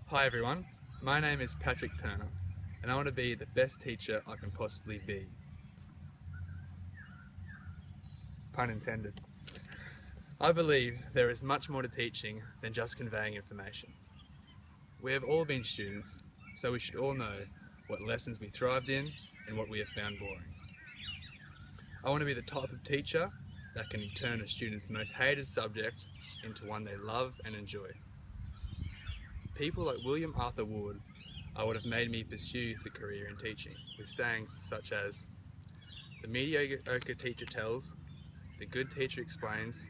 Hi everyone, my name is Patrick Turner and I want to be the best teacher I can possibly be. Pun intended. I believe there is much more to teaching than just conveying information. We have all been students, so we should all know what lessons we thrived in and what we have found boring. I want to be the type of teacher that can turn a student's most hated subject into one they love and enjoy. People like William Arthur Wood would have made me pursue the career in teaching with sayings such as, "The mediocre teacher tells, the good teacher explains,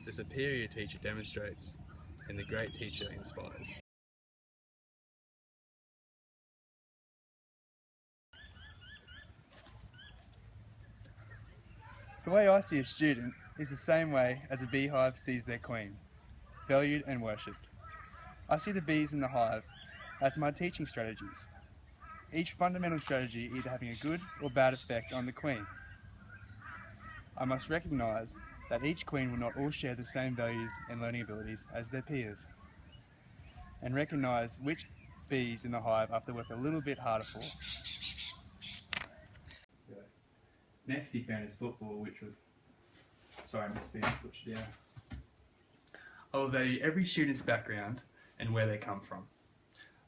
the superior teacher demonstrates, and the great teacher inspires." The way I see a student is the same way as a beehive sees their queen, valued and worshipped. I see the bees in the hive as my teaching strategies, each fundamental strategy either having a good or bad effect on the queen. I must recognise that each queen will not all share the same values and learning abilities as their peers, and recognise which bees in the hive I have to work a little bit harder for. Next he found his football, which was... Sorry, I missed the switch down. I will value every student's background and where they come from.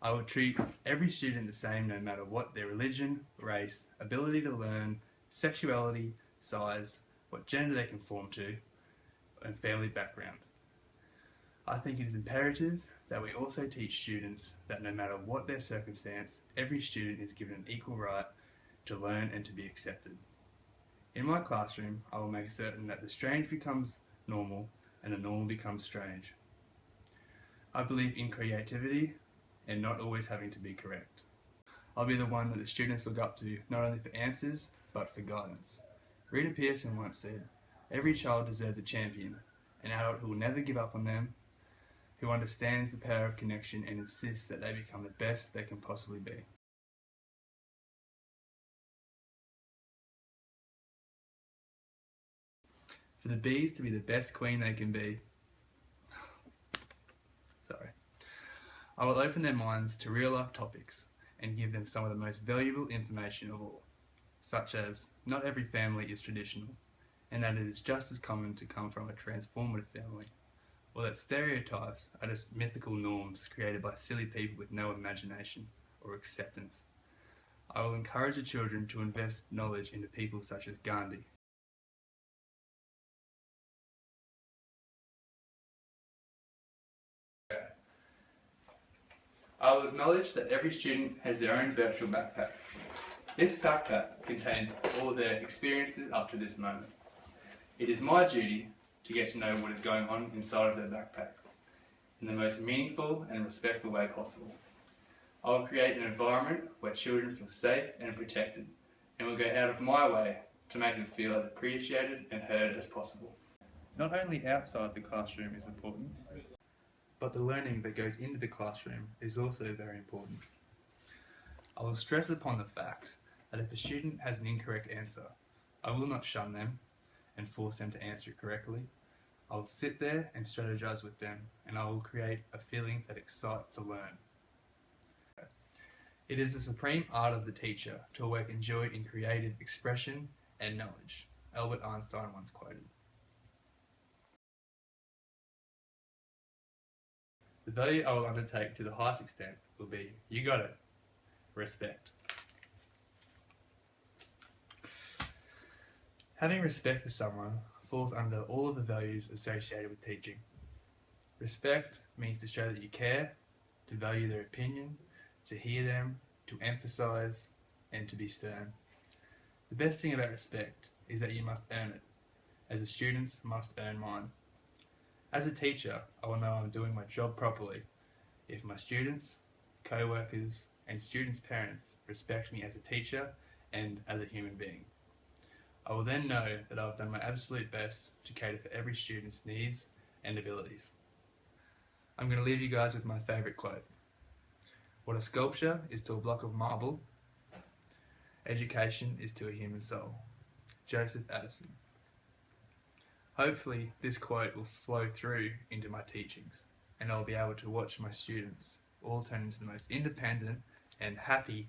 I will treat every student the same no matter what their religion, race, ability to learn, sexuality, size, what gender they conform to, and family background. I think it is imperative that we also teach students that no matter what their circumstance, every student is given an equal right to learn and to be accepted. In my classroom, I will make certain that the strange becomes normal and the normal becomes strange. I believe in creativity and not always having to be correct. I'll be the one that the students look up to, not only for answers, but for guidance. Rita Pearson once said, "Every child deserves a champion, an adult who will never give up on them, who understands the power of connection and insists that they become the best they can possibly be." For the bees to be the best queen they can be, I will open their minds to real life topics and give them some of the most valuable information of all, such as not every family is traditional, and that it is just as common to come from a transformative family, or that stereotypes are just mythical norms created by silly people with no imagination or acceptance. I will encourage the children to invest knowledge into people such as Gandhi. I will acknowledge that every student has their own virtual backpack. This backpack contains all of their experiences up to this moment. It is my duty to get to know what is going on inside of their backpack in the most meaningful and respectful way possible. I will create an environment where children feel safe and protected, and will go out of my way to make them feel as appreciated and heard as possible. Not only outside the classroom is important, but the learning that goes into the classroom is also very important. I will stress upon the fact that if a student has an incorrect answer, I will not shun them and force them to answer it correctly. I will sit there and strategize with them, and I will create a feeling that excites to learn. It is the supreme art of the teacher to awaken joy in creative expression and knowledge, Albert Einstein once quoted. The value I will undertake to the highest extent will be, you got it, respect. Having respect for someone falls under all of the values associated with teaching. Respect means to show that you care, to value their opinion, to hear them, to emphasize, and to be stern. The best thing about respect is that you must earn it, as the students must earn mine. As a teacher, I will know I'm doing my job properly if my students, co-workers, and students' parents respect me as a teacher and as a human being. I will then know that I've done my absolute best to cater for every student's needs and abilities. I'm going to leave you guys with my favourite quote. What a sculpture is to a block of marble, education is to a human soul. Joseph Addison. Hopefully this quote will flow through into my teachings, and I'll be able to watch my students all turn into the most independent and happy